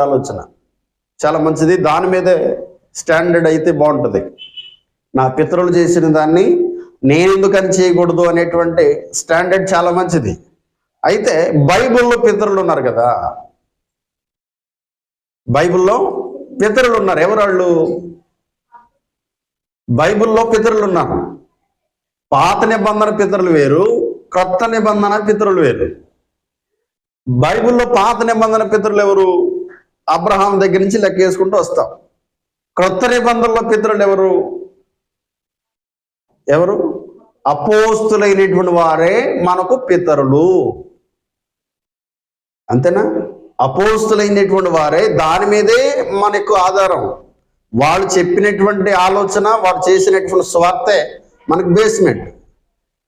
ఆలోచన చాలా మంచిది. దాని మీదే స్టాండర్డ్ అయితే బాగుంటుంది. నా పితరులు చేసిన దాన్ని నేను ఎందుకని చేయకూడదు అనేటువంటి స్టాండర్డ్ చాలా మంచిది. అయితే బైబిల్లో పితరులు ఉన్నారు కదా, బైబిల్లో పితరులు ఉన్నారు. ఎవరు వాళ్ళు? బైబిల్లో పితరులు ఉన్నారు. పాత నిబంధన పితరులు వేరు, కొత్త నిబంధన పితరులు వేరు. బైబిల్లో పాత నిబంధన పితరులు ఎవరు? అబ్రహాం దగ్గర నుంచి లెక్క వేసుకుంటూ వస్తాం. క్రొత్త నిబంధనలో పితరులు ఎవరు? ఎవరు? అపోస్తులైనటువంటి వారే మనకు పితరులు. అంతేనా? అపోస్తులైనటువంటి వారే, దాని మీదే మనకు ఆధారం. వాళ్ళు చెప్పినటువంటి ఆలోచన, వాడు చేసినటువంటి స్వార్థే మనకు బేస్మెంట్.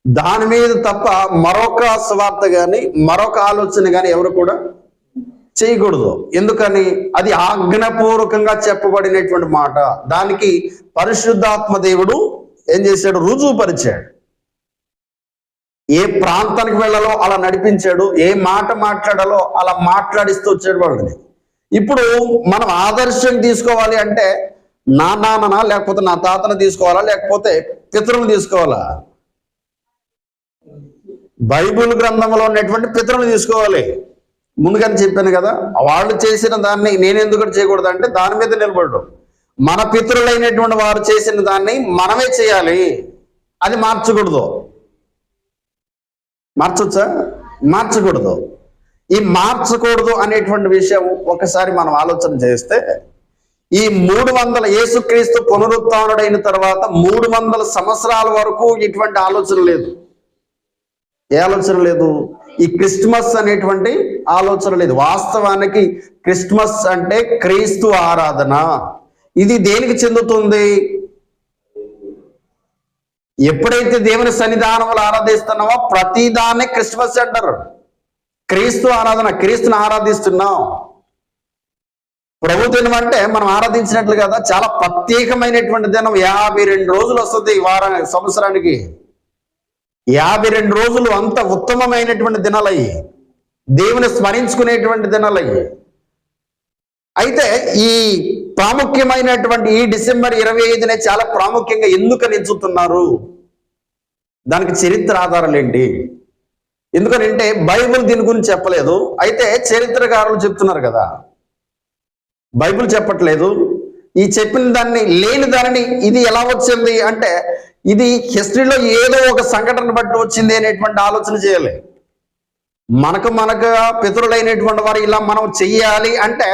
దాని మీద తప్ప మరొక స్వార్థ కానీ మరొక ఆలోచన కానీ ఎవరు కూడా చేయకూడదు. ఎందుకని? అది ఆజ్ఞాపూర్వకంగా చెప్పబడినటువంటి మాట. దానికి పరిశుద్ధాత్మ దేవుడు ఏం చేశాడు? రుజువుపరిచాడు. ఏ ప్రాంతానికి వెళ్ళాలో అలా నడిపించాడు, ఏ మాట మాట్లాడాలో అలా మాట్లాడిస్తూ వచ్చాడు వాళ్ళని. ఇప్పుడు మనం ఆదర్శం తీసుకోవాలి అంటే నా నాన్ననా, లేకపోతే నా తాతను తీసుకోవాలా, లేకపోతే పితరులను తీసుకోవాలా? బైబిల్ గ్రంథంలో ఉన్నటువంటి పితరులను తీసుకోవాలి. ముందుగానే చెప్పాను కదా, వాళ్ళు చేసిన దాన్ని నేను ఎందుకు చేయకూడదు అంటే దాని మీద నిలబడు. మన పితరులైనటువంటి వారు చేసిన దాన్ని మనమే చేయాలి. అది మార్చకూడదు. మార్చొచ్చా? మార్చకూడదు. ఈ మార్చకూడదు అనేటువంటి విషయం ఒకసారి మనం ఆలోచన చేస్తే, ఈ 300 యేసుక్రీస్తు పునరుత్థానుడైన తర్వాత 300 సంవత్సరాల వరకు ఇటువంటి ఆలోచన లేదు. ఏ ఆలోచన లేదు? ఈ క్రిస్మస్ అనేటువంటి ఆలోచన లేదు. వాస్తవానికి క్రిస్మస్ అంటే క్రీస్తు ఆరాధన. ఇది దేనికి చెందుతుంది? ఎప్పుడైతే దేవుని సన్నిధానంలో ఆరాధిస్తున్నామో ప్రతిదాన్ని క్రిస్మస్ అంటారు. క్రీస్తు ఆరాధన, క్రీస్తుని ఆరాధిస్తున్నాం. ప్రభు దినం అంటే మనం ఆరాధించినట్లు కదా, చాలా ప్రత్యేకమైనటువంటి దినం. 52 రోజులు వస్తుంది ఈ సంవత్సరానికి. 52 రోజులు అంత ఉత్తమమైనటువంటి దినాలయ్యి, దేవుని స్మరించుకునేటువంటి దినాలయ్యి. అయితే ఈ ప్రాముఖ్యమైనటువంటి ఈ డిసెంబర్ 25నే చాలా ప్రాముఖ్యంగా ఎందుకని ఎంచుతున్నారు? దానికి చరిత్ర ఆధారాలు ఏంటి? ఎందుకనంటే బైబిల్ దీని గురించి చెప్పలేదు. అయితే చరిత్రకారులు చెప్తున్నారు కదా, బైబిల్ చెప్పట్లేదు. ఈ చెప్పిన దాన్ని, లేని దానిని ఇది ఎలా వచ్చింది అంటే ఇది హిస్టరీలో ఏదో ఒక సంఘటన బట్టి వచ్చింది అనేటువంటి ఆలోచన చేయాలి. మనకు పితరులైనటువంటి వారు ఇలా మనం చెయ్యాలి అంటే